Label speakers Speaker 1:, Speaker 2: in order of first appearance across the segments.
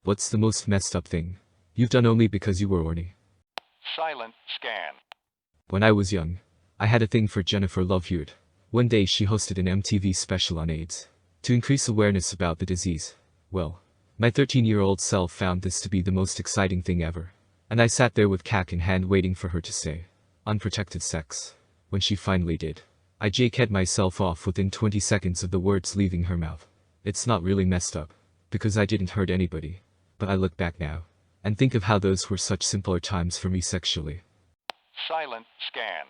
Speaker 1: What's the most messed up thing you've done only because you were horny?
Speaker 2: Silent scan.
Speaker 1: When I was young, I had a thing for Jennifer Love Hewitt. One day she hosted an MTV special on AIDS. To increase awareness about the disease. Well, my 13-year-old self found this to be the most exciting thing ever. And I sat there with cack in hand waiting for her to say, unprotected sex. When she finally did, I jacked myself off within 20 seconds of the words leaving her mouth. It's not really messed up, because I didn't hurt anybody. But I look back now, and think of how those were such simpler times for me sexually.
Speaker 2: Silent scan.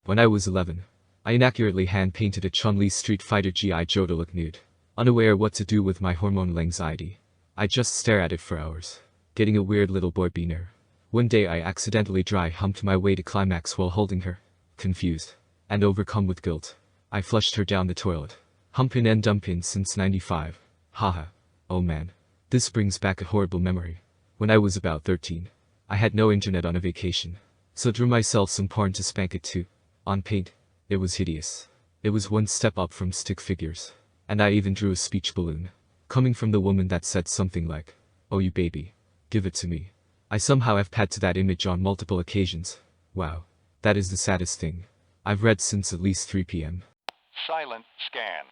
Speaker 1: When I was 11, I inaccurately hand-painted a Chun-Li Street Fighter G.I. Joe to look nude. Unaware what to do with my hormonal anxiety, I just stare at it for hours, getting a weird little boy boner. One day I accidentally dry humped my way to climax while holding her. Confused, and overcome with guilt, I flushed her down the toilet. Humpin' and dumpin' since 95. Haha. Oh man. This brings back a horrible memory. When I was about 13, I had no internet on a vacation, so drew myself some porn to spank it to. On paint. It was hideous. It was one step up from stick figures. And I even drew a speech balloon, coming from the woman that said something like, "Oh you baby, give it to me." I somehow have pad to that image on multiple occasions. Wow. That is the saddest thing I've read since at least 3 p.m.
Speaker 2: Silent scan.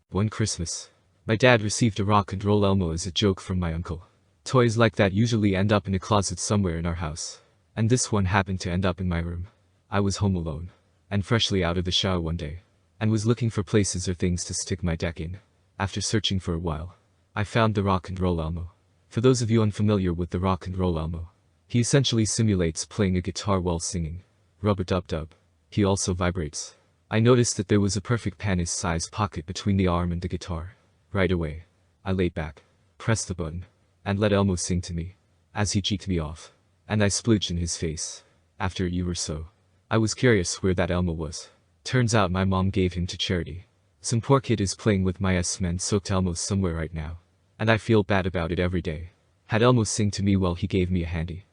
Speaker 1: One Christmas, my dad received a rock and roll Elmo as a joke from my uncle. Toys like that usually end up in a closet somewhere in our house. And this one happened to end up in my room. I was home alone, and freshly out of the shower one day, and was looking for places or things to stick my deck in. After searching for a while, I found the rock and roll Elmo. For those of you unfamiliar with the rock and roll Elmo, he essentially simulates playing a guitar while singing. Rub-a-dub-dub. He also vibrates. I noticed that there was a perfect penis-sized pocket between the arm and the guitar. Right away, I laid back, pressed the button, and let Elmo sing to me, as he cheeked me off, and I splooged in his face. After a year or so, I was curious where that Elmo was. Turns out my mom gave him to charity. Some poor kid is playing with my S-Men soaked Elmo somewhere right now, and I feel bad about it every day. Had Elmo sing to me while he gave me a handy.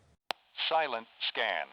Speaker 2: Silent scan.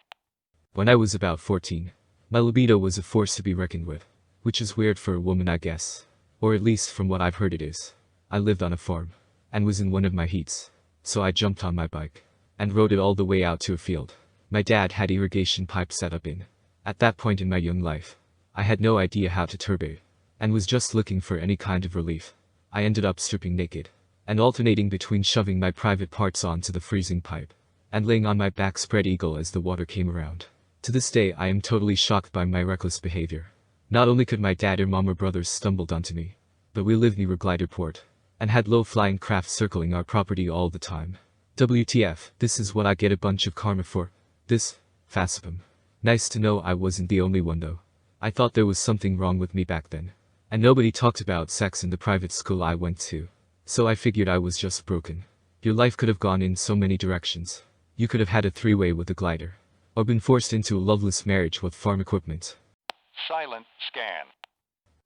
Speaker 1: When I was about 14, my libido was a force to be reckoned with, which is weird for a woman I guess, or at least from what I've heard it is. I lived on a farm, and was in one of my heats, so I jumped on my bike, and rode it all the way out to a field. My dad had irrigation pipes set up in. At that point in my young life, I had no idea how to turbate, and was just looking for any kind of relief. I ended up stripping naked, and alternating between shoving my private parts onto the freezing pipe, and laying on my back spread eagle as the water came around. To this day I am totally shocked by my reckless behavior. Not only could my dad or mom or brothers stumbled onto me, but we lived near a glider port, and had low-flying craft circling our property all the time. WTF, this is what I get a bunch of karma for. This, facepalm. Nice to know I wasn't the only one though. I thought there was something wrong with me back then. And nobody talked about sex in the private school I went to. So I figured I was just broken. Your life could have gone in so many directions. You could have had a three-way with a glider, or been forced into a loveless marriage with farm equipment.
Speaker 2: Silent scan.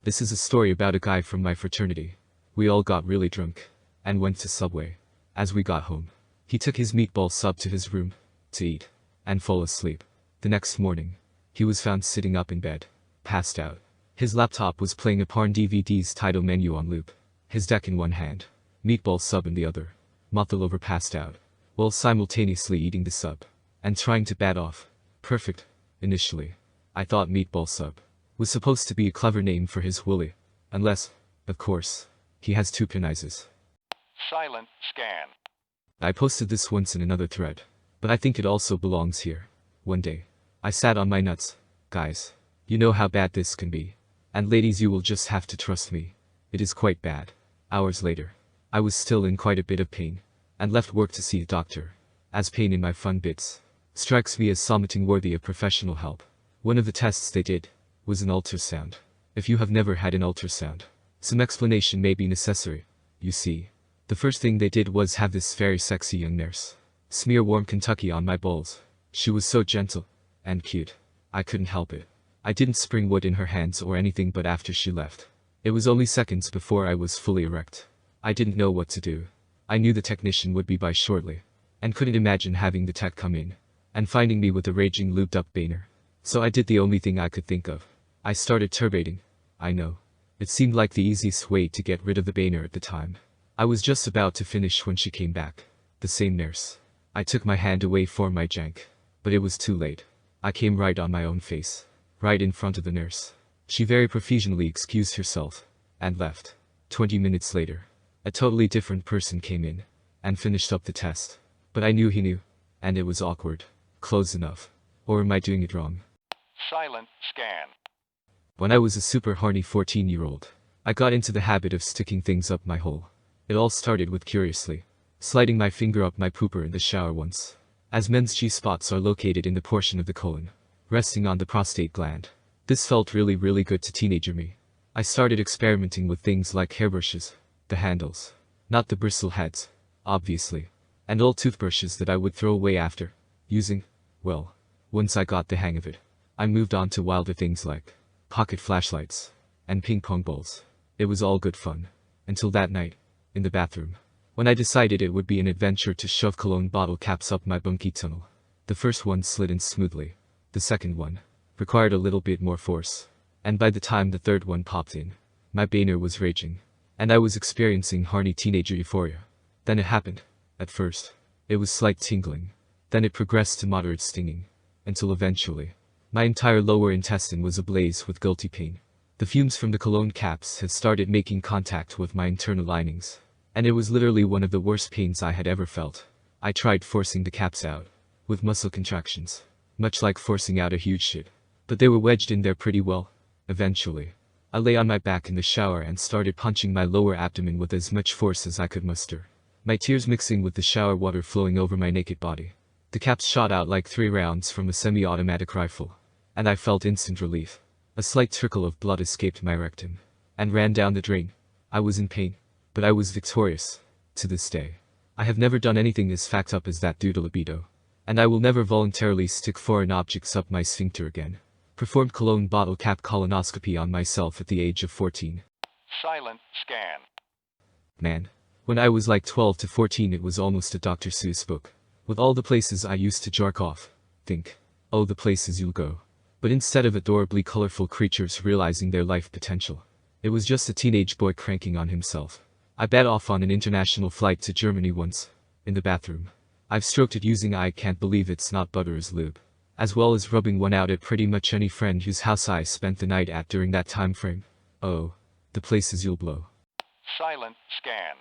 Speaker 1: This is a story about a guy from my fraternity. We all got really drunk, and went to Subway. As we got home, he took his meatball sub to his room, to eat, and fall asleep. The next morning, he was found sitting up in bed, passed out. His laptop was playing a porn DVD's title menu on loop. His deck in one hand, meatball sub in the other. Mothel over passed out, while simultaneously eating the sub, and trying to bat off. Perfect. Initially, I thought meatball sub was supposed to be a clever name for his Willy. Unless, of course, he has two penises.
Speaker 2: Silent scan.
Speaker 1: I posted this once in another thread, but I think it also belongs here. One day, I sat on my nuts. Guys, you know how bad this can be. And ladies, you will just have to trust me. It is quite bad. Hours later, I was still in quite a bit of pain, and left work to see a doctor, as pain in my fun bits strikes me as something worthy of professional help. One of the tests they did was an ultrasound. If you have never had an ultrasound, some explanation may be necessary. You see, the first thing they did was have this very sexy young nurse smear warm Kentucky on my balls. She was so gentle and cute. I couldn't help it. I didn't spring wood in her hands or anything, but after she left, it was only seconds before I was fully erect. I didn't know what to do. I knew the technician would be by shortly, and couldn't imagine having the tech come in and finding me with a raging lubed up boner. So I did the only thing I could think of. I started turbating. I know. It seemed like the easiest way to get rid of the boner at the time. I was just about to finish when she came back. The same nurse. I took my hand away for my jank. But it was too late. I came right on my own face. Right in front of the nurse. She very professionally excused herself. And left. 20 minutes later. A totally different person came in. And finished up the test. But I knew he knew. And it was awkward. Close enough. Or am I doing it wrong?
Speaker 2: Silent scan.
Speaker 1: When I was a super horny 14-year-old, I got into the habit of sticking things up my hole. It all started with curiously sliding my finger up my pooper in the shower once. As men's G-spots are located in the portion of the colon, resting on the prostate gland. This felt really good to teenager me. I started experimenting with things like hairbrushes, the handles, not the bristle heads, obviously, and old toothbrushes that I would throw away after using. Well, once I got the hang of it, I moved on to wilder things like pocket flashlights and ping pong balls. It was all good fun. Until that night, in the bathroom, when I decided it would be an adventure to shove cologne bottle caps up my bunkie tunnel. The first one slid in smoothly. The second one required a little bit more force. And by the time the third one popped in, my boner was raging. And I was experiencing horny teenager euphoria. Then it happened. At first, it was slight tingling. Then it progressed to moderate stinging. Until eventually, my entire lower intestine was ablaze with guilty pain. The fumes from the cologne caps had started making contact with my internal linings. And it was literally one of the worst pains I had ever felt. I tried forcing the caps out, with muscle contractions, much like forcing out a huge shit. But they were wedged in there pretty well. Eventually, I lay on my back in the shower and started punching my lower abdomen with as much force as I could muster. My tears mixing with the shower water flowing over my naked body. The caps shot out like 3 rounds from a semi-automatic rifle. And I felt instant relief. A slight trickle of blood escaped my rectum and ran down the drain. I was in pain. But I was victorious. To this day, I have never done anything as fucked up as that due to libido. And I will never voluntarily stick foreign objects up my sphincter again. Performed cologne bottle cap colonoscopy on myself at the age of 14.
Speaker 2: Silent scan.
Speaker 1: Man. When I was like 12 to 14 it was almost a Dr. Seuss book. With all the places I used to jerk off. Think. Oh, the places you'll go. But instead of adorably colorful creatures realizing their life potential, it was just a teenage boy cranking on himself. I bet off on an international flight to Germany once. In the bathroom. I've stroked it using I can't believe it's not butter as lube. As well as rubbing one out at pretty much any friend whose house I spent the night at during that time frame. Oh. The places you'll blow.
Speaker 2: Silent scan.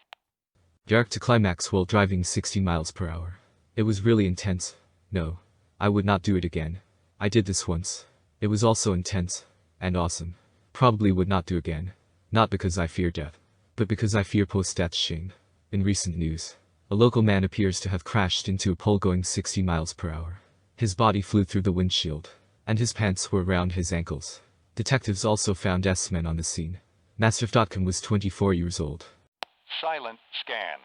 Speaker 1: Yark to climax while driving 60 miles per hour. It was really intense. No. I would not do it again. I did this once. It was also intense. And awesome. Probably would not do again. Not because I fear death. But because I fear post-death shame. In recent news, a local man appears to have crashed into a pole going 60 miles per hour. His body flew through the windshield, and his pants were around his ankles. Detectives also found S-men on the scene. Mastiff.com was 24 years old.
Speaker 2: Silent scan.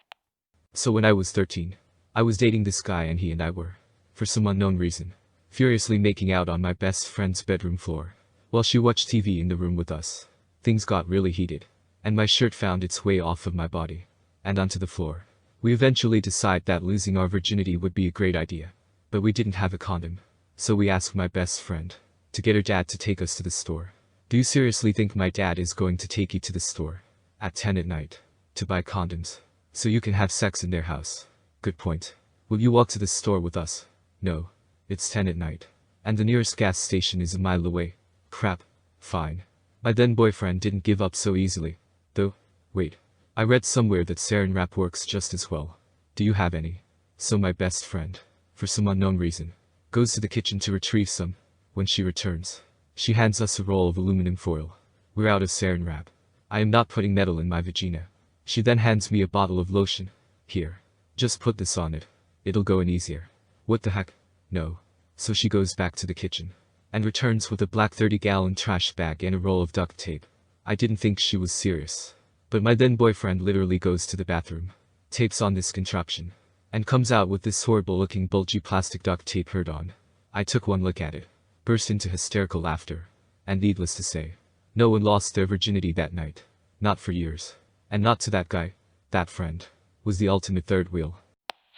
Speaker 1: So when I was 13, I was dating this guy and he and I were, for some unknown reason, furiously making out on my best friend's bedroom floor, while she watched TV in the room with us. Things got really heated. And my shirt found its way off of my body, and onto the floor. We eventually decided that losing our virginity would be a great idea. But we didn't have a condom. So we asked my best friend to get her dad to take us to the store. Do you seriously think my dad is going to take you to the store at 10 at night to buy condoms so you can have sex in their house? Good point. Will you walk to the store with us? No. It's 10 at night. And the nearest gas station is a mile away. Crap. Fine. My then boyfriend didn't give up so easily. Though, wait, I read somewhere that sarin wrap works just as well. Do you have any? So my best friend, for some unknown reason, goes to the kitchen to retrieve some. When she returns, she hands us a roll of aluminum foil. We're out of sarin wrap. I am not putting metal in my vagina. She then hands me a bottle of lotion. Here, just put this on it. It'll go in easier. What the heck? No. So she goes back to the kitchen, and returns with a black 30-gallon trash bag and a roll of duct tape. I didn't think she was serious. But my then boyfriend literally goes to the bathroom, tapes on this contraption, and comes out with this horrible looking bulgy plastic duct tape heard on. I took one look at it, burst into hysterical laughter, and needless to say, no one lost their virginity that night. Not for years. And not to that guy. That friend was the ultimate third wheel.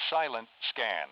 Speaker 2: Silent scan.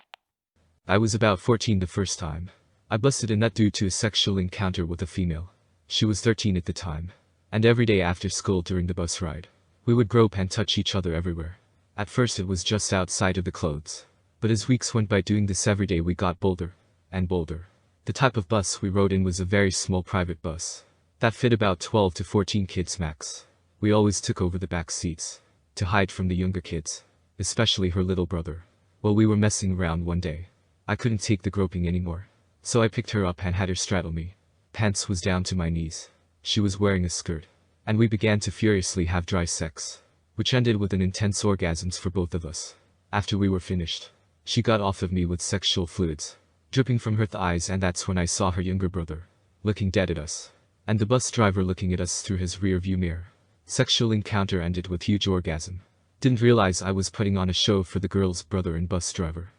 Speaker 1: I was about 14 the first time. I busted a nut due to a sexual encounter with a female. She was 13 at the time. And every day after school during the bus ride, We would grope and touch each other everywhere. At first it was just outside of the clothes. But as weeks went by doing this every day we got bolder and bolder. The type of bus we rode in was a very small private bus that fit about 12 to 14 kids max. We always took over the back seats to hide from the younger kids, especially her little brother. While we were messing around one day, I couldn't take the groping anymore. So I picked her up and had her straddle me. Pants was down to my knees. She was wearing a skirt. And we began to furiously have dry sex, which ended with an intense orgasms for both of us. After we were finished, she got off of me with sexual fluids dripping from her thighs, and that's when I saw her younger brother looking dead at us, and the bus driver looking at us through his rear view mirror. Sexual encounter ended with huge orgasm. Didn't realize I was putting on a show for the girl's brother and bus driver.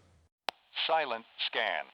Speaker 2: Silent scan.